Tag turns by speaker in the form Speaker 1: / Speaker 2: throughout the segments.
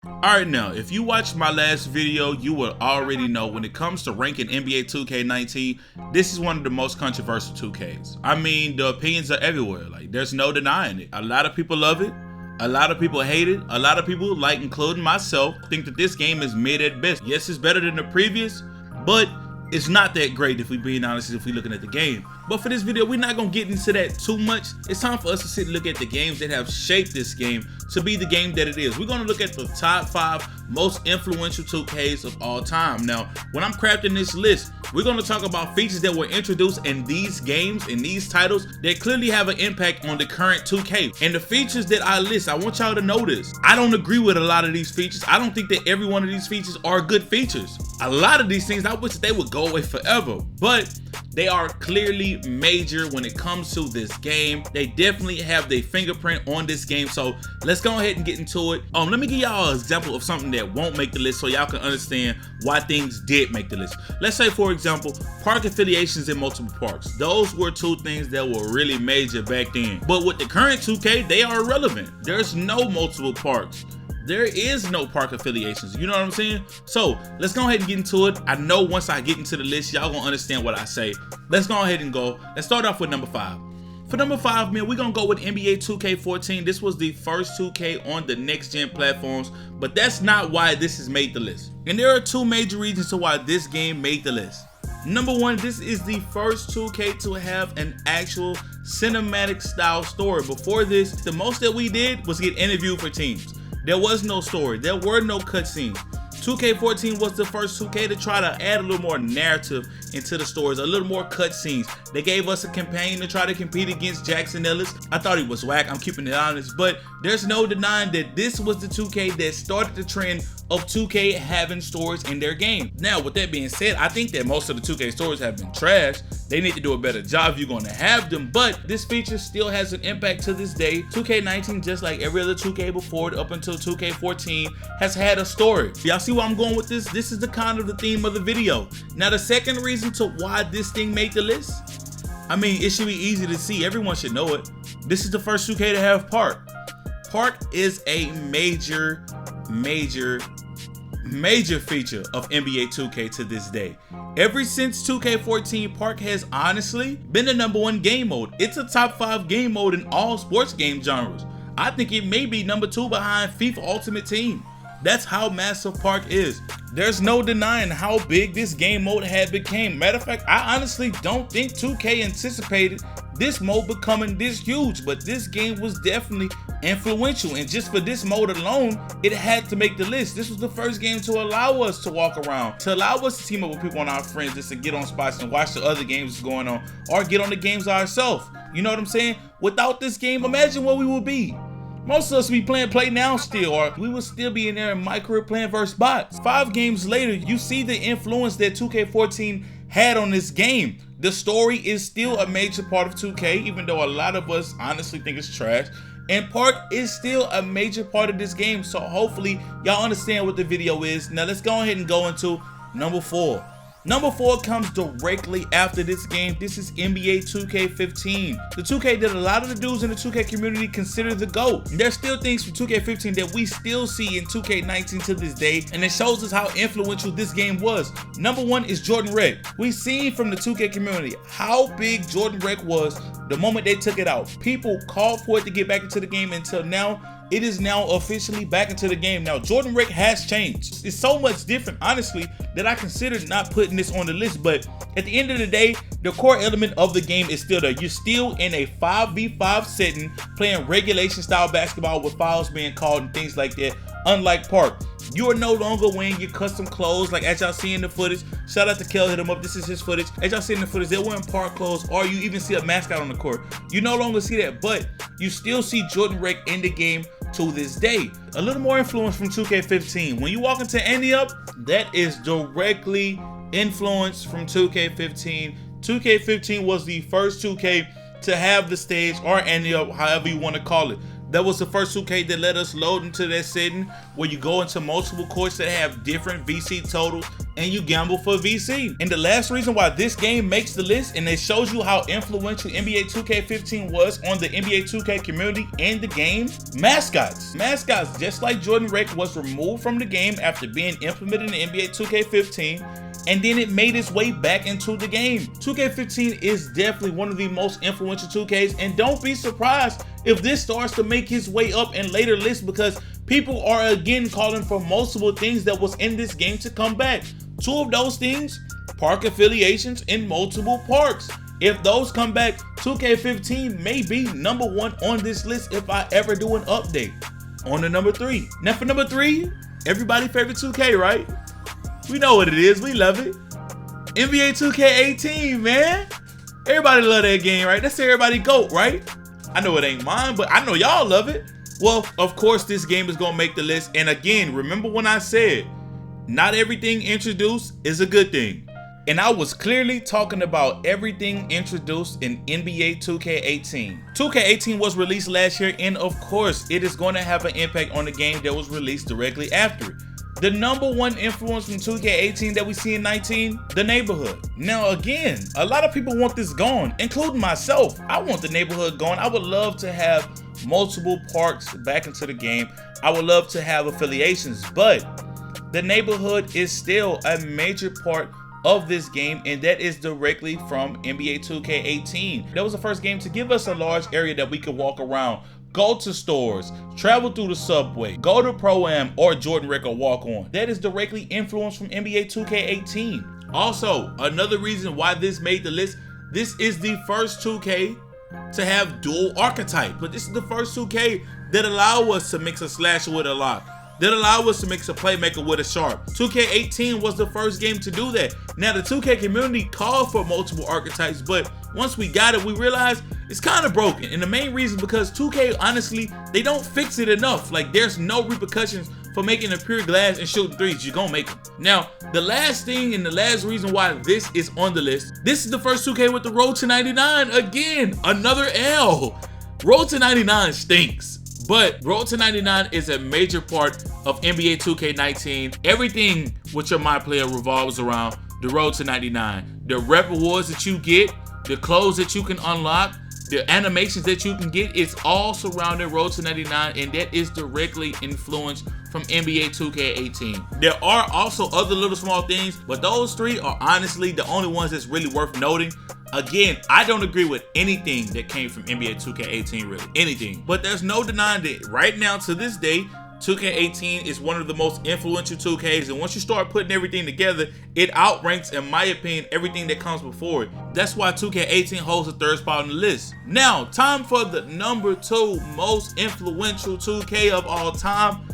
Speaker 1: Alright, now, if you watched my last video, you will already know when it comes to ranking NBA 2K19, this is one of the most controversial 2Ks. I mean, the opinions are everywhere. Like, there's no denying it. A lot of people love it. A lot of people hate it. A lot of people, like including myself, think that this game is mid at best. Yes, it's better than the previous, but it's not that great if we're being honest, if we're looking at the game. But for this video, we're not gonna get into that too much. It's time for us to sit and look at the games that have shaped this game to be the game that it is. We're gonna look at the top 5 most influential 2Ks of all time. Now, when I'm crafting this list, we're gonna talk about features that were introduced in these games, in these titles, that clearly have an impact on the current 2K. And the features that I list, I want y'all to know this. I don't agree with a lot of these features. I don't think that every one of these features are good features. A lot of these things, I wish they would go away forever, but they are clearly major when it comes to this game. They definitely have their fingerprint on this game. So let's go ahead and get into it. Let me give y'all an example of something that won't make the list so y'all can understand why things did make the list. Let's say, for example, park affiliations in multiple parks. Those were 2 things that were really major back then. But with the current 2K, they are irrelevant. There's no multiple parks. There is no park affiliations, you know what I'm saying? So let's go ahead and get into it. I know once I get into the list, y'all gonna understand what I say. Let's go ahead and go. Let's start off with number 5. For number 5, man, we're gonna go with NBA 2K14. This was the first 2K on the next gen platforms, but that's not why this has made the list. And there are 2 major reasons to why this game made the list. Number 1, this is the first 2K to have an actual cinematic style story. Before this, the most that we did was get interviewed for teams. There was no story. There were no cutscenes. 2K14 was the first 2K to try to add a little more narrative into the stories, a little more cutscenes. They gave us a campaign to try to compete against Jackson Ellis. I thought he was whack, I'm keeping it honest, but there's no denying that this was the 2K that started the trend of 2K having stories in their game. Now, with that being said, I think that most of the 2K stories have been trash. They need to do a better job if you're going to have them, but this feature still has an impact to this day. 2K19, just like every other 2K before it, up until 2K14, has had a story. Y'all see where I'm going with this? This is the kind of the theme of the video. Now, the second reason to why this thing made the list, I mean, it should be easy to see. Everyone should know it. This is the first 2K to have park. Park is a major feature of NBA 2K to this day. Ever since 2K14, Park has honestly been the number 1 game mode. It's a top 5 game mode in all sports game genres. I think it may be number 2 behind FIFA Ultimate Team. That's how massive Park is. There's no denying how big this game mode had become. Matter of fact, I honestly don't think 2K anticipated this mode becoming this huge, but this game was definitely influential, and just for this mode alone, it had to make the list. This was the first game to allow us to walk around, to allow us to team up with people and our friends, just to get on spots and watch the other games going on, or get on the games ourselves. You know what I'm saying? Without this game, imagine where we would be. Most of us be playing Play Now still, or we would still be in there in micro playing versus bots. 5 games later, you see the influence that 2K14 had on this game. The story is still a major part of 2K, even though a lot of us honestly think it's trash. And Park is still a major part of this game, so hopefully y'all understand what the video is. Now let's go ahead and go into number 4. Number 4 comes directly after this game. This is NBA 2K15. The 2K that a lot of the dudes in the 2K community consider the GOAT. There's still things from 2K15 that we still see in 2K19 to this day, and it shows us how influential this game was. Number 1 is Jordan Reck. We've seen from the 2K community how big Jordan Reck was the moment they took it out. People called for it to get back into the game until now. It is now officially back into the game. Now, Jordan Reck has changed. It's so much different, honestly, that I considered not putting this on the list. But at the end of the day, the core element of the game is still there. You're still in a 5v5 setting, playing regulation style basketball with fouls being called and things like that. Unlike Park, you are no longer wearing your custom clothes, like as y'all see in the footage. Shout out to Kel, hit him up. This is his footage. As y'all see in the footage, they're wearing Park clothes, or you even see a mascot on the court. You no longer see that, but you still see Jordan Reck in the game to this day. A little more influence from 2K15. When you walk into Andy Up, that is directly influenced from 2K15. 2K15 was the first 2K to have the stage, or Andy Up, however you want to call it. That was the first 2K that let us load into that setting where you go into multiple courts that have different VC totals and you gamble for VC. And the last reason why this game makes the list, and it shows you how influential NBA 2K15 was on the NBA 2K community and the game, mascots. Mascots, just like Jordan Reck, was removed from the game after being implemented in NBA 2K15. And then it made its way back into the game. 2K15 is definitely one of the most influential 2Ks, and don't be surprised if this starts to make its way up in later lists, because people are again calling for multiple things that was in this game to come back. Two of those things, park affiliations in multiple parks. If those come back, 2K15 may be #1 on this list if I ever do an update. On to number 3. Now for number 3, everybody's favorite 2K, right? We know what it is. We love it. NBA 2K18, man. Everybody love that game, right? That's everybody GOAT, right? I know it ain't mine, but I know y'all love it. Well, of course, this game is going to make the list. And again, remember when I said, not everything introduced is a good thing. And I was clearly talking about everything introduced in NBA 2K18. 2K18 was released last year, and of course, it is going to have an impact on the game that was released directly after it. The #1 influence from 2K18 that we see in 19, the neighborhood. Now again, a lot of people want this gone, including myself. I want the neighborhood gone. I would love to have multiple parks back into the game. I would love to have affiliations, but the neighborhood is still a major part of this game, and that is directly from NBA 2K18. That was the first game to give us a large area that we could walk around, go to stores, travel through the subway, go to Pro-Am or Jordan Reck or walk on. That is directly influenced from NBA 2K18. Also, another reason why this made the list, this is the first 2K to have dual archetype, but this is the first 2K that allow us to mix a slasher with a lock, that allow us to mix a playmaker with a sharp. 2K18 was the first game to do that. Now the 2K community called for multiple archetypes, but once we got it, we realized it's kind of broken. And the main reason because 2K, honestly, they don't fix it enough. Like, there's no repercussions for making a pure glass and shooting threes. You're gonna make them. Now, the last thing and the last reason why this is on the list, this is the first 2K with the road to 99. Again, another L. Road to 99 stinks. But Road to 99 is a major part of NBA 2K19. Everything with your My Player revolves around the Road to 99. The rep rewards that you get, the clothes that you can unlock, the animations that you can get, it's all surrounding Road to 99, and that is directly influenced from NBA 2K18. There are also other little small things, but those 3 are honestly the only ones that's really worth noting. Again, I don't agree with anything that came from NBA 2K18, really, anything. But there's no denying that right now, to this day, 2K18 is one of the most influential 2Ks, and once you start putting everything together, it outranks, in my opinion, everything that comes before it. That's why 2K18 holds the 3rd spot on the list. Now, time for the #2 most influential 2K of all time,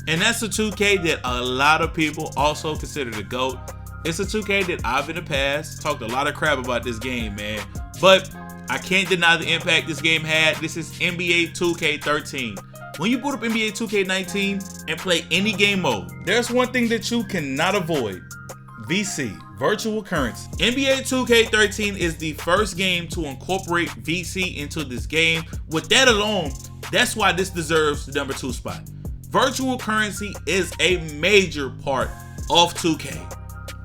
Speaker 1: and that's a 2K that a lot of people also consider the GOAT. It's a 2K that I've in the past talked a lot of crap about this game, man. But I can't deny the impact this game had. This is NBA 2K13. When you boot up NBA 2K19 and play any game mode, there's one thing that you cannot avoid. VC, virtual currency. NBA 2K13 is the first game to incorporate VC into this game. With that alone, that's why this deserves the #2 spot. Virtual currency is a major part of 2K.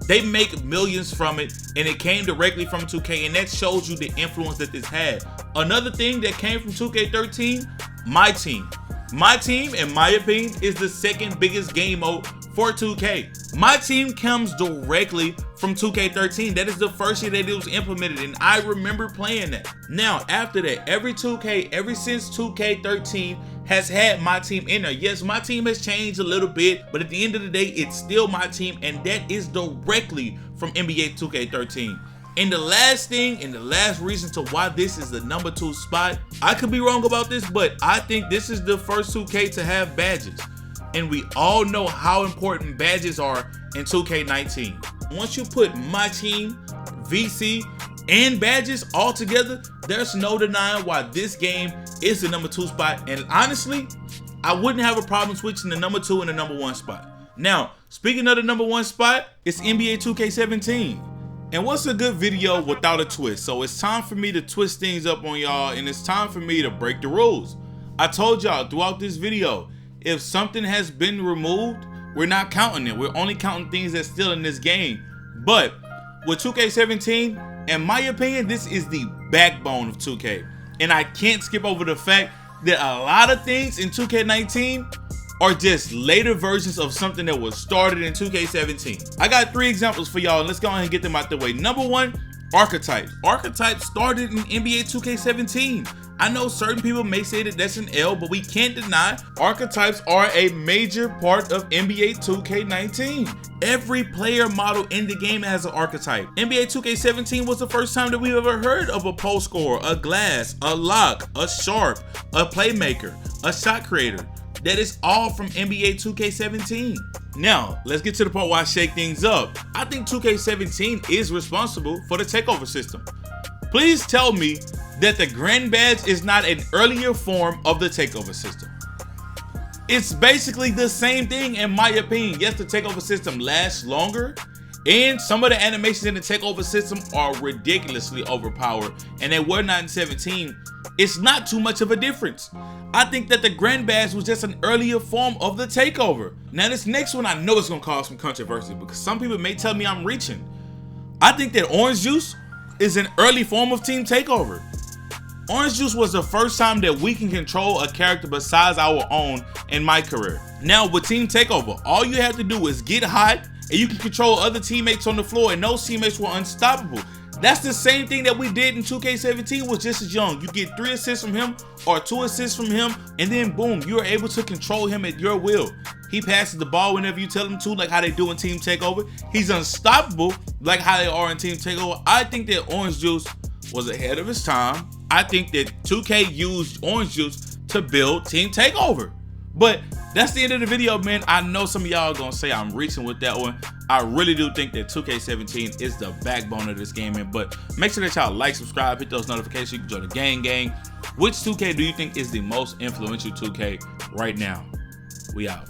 Speaker 1: They make millions from it, and it came directly from 2K, and that shows you the influence that this had. Another thing that came from 2K13, My Team. My Team, in my opinion, is the 2nd biggest game mode for 2K. My Team comes directly from 2K13. That is the first year that it was implemented, and I remember playing that. Now, after that, every 2K, ever since 2K13, has had My Team in there. Yes, My Team has changed a little bit, but at the end of the day, it's still My Team, and that is directly from NBA 2K13. And the last thing, and the last reason to why this is the #2 spot, I could be wrong about this, but I think this is the first 2K to have badges. And we all know how important badges are in 2K19. Once you put My Team, VC, and badges all together, there's no denying why this game is the #2 spot. And honestly, I wouldn't have a problem switching the #2 and the #1 spot. Now, speaking of the #1 spot, it's NBA 2K17. And what's a good video without a twist? So it's time for me to twist things up on y'all, and it's time for me to break the rules. I told y'all throughout this video, if something has been removed, we're not counting it. We're only counting things that's still in this game. But with 2K17, in my opinion, this is the backbone of 2K. And I can't skip over the fact that a lot of things in 2K19 are just later versions of something that was started in 2K17. I got 3 examples for y'all, and let's go ahead and get them out the way. Number 1, archetypes. Archetypes started in NBA 2K17. I know certain people may say that that's an L, but we can't deny archetypes are a major part of NBA 2K19. Every player model in the game has an archetype. NBA 2K17 was the first time that we've ever heard of a post scorer, a glass, a lock, a sharp, a playmaker, a shot creator. That is all from NBA 2K17. Now, let's get to the part where I shake things up. I think 2K17 is responsible for the takeover system. Please tell me that the Grand Badge is not an earlier form of the takeover system. It's basically the same thing in my opinion. Yes, the takeover system lasts longer, and some of the animations in the takeover system are ridiculously overpowered, and they were not in 17. It's not too much of a difference. I think that the Grand Badge was just an earlier form of the takeover. Now this next one, I know it's gonna cause some controversy because some people may tell me I'm reaching. I think that Orange Juice is an early form of Team Takeover. Orange Juice was the first time that we can control a character besides our own in my career. Now with Team Takeover, all you have to do is get hot and you can control other teammates on the floor, and those teammates were unstoppable. That's the same thing that we did in 2K17 with Just As Young. You get 3 assists from him or 2 assists from him, and then boom, you are able to control him at your will. He passes the ball whenever you tell him to, like how they do in Team Takeover. He's unstoppable, like how they are in Team Takeover. I think that Orange Juice was ahead of his time. I think that 2K used Orange Juice to build Team Takeover. But that's the end of the video, man. I know some of y'all are gonna say I'm reaching with that one. I really do think that 2K17 is the backbone of this game, man. But make sure that y'all like, subscribe, hit those notifications. You can join the gang. Which 2K do you think is the most influential 2K right now? We out.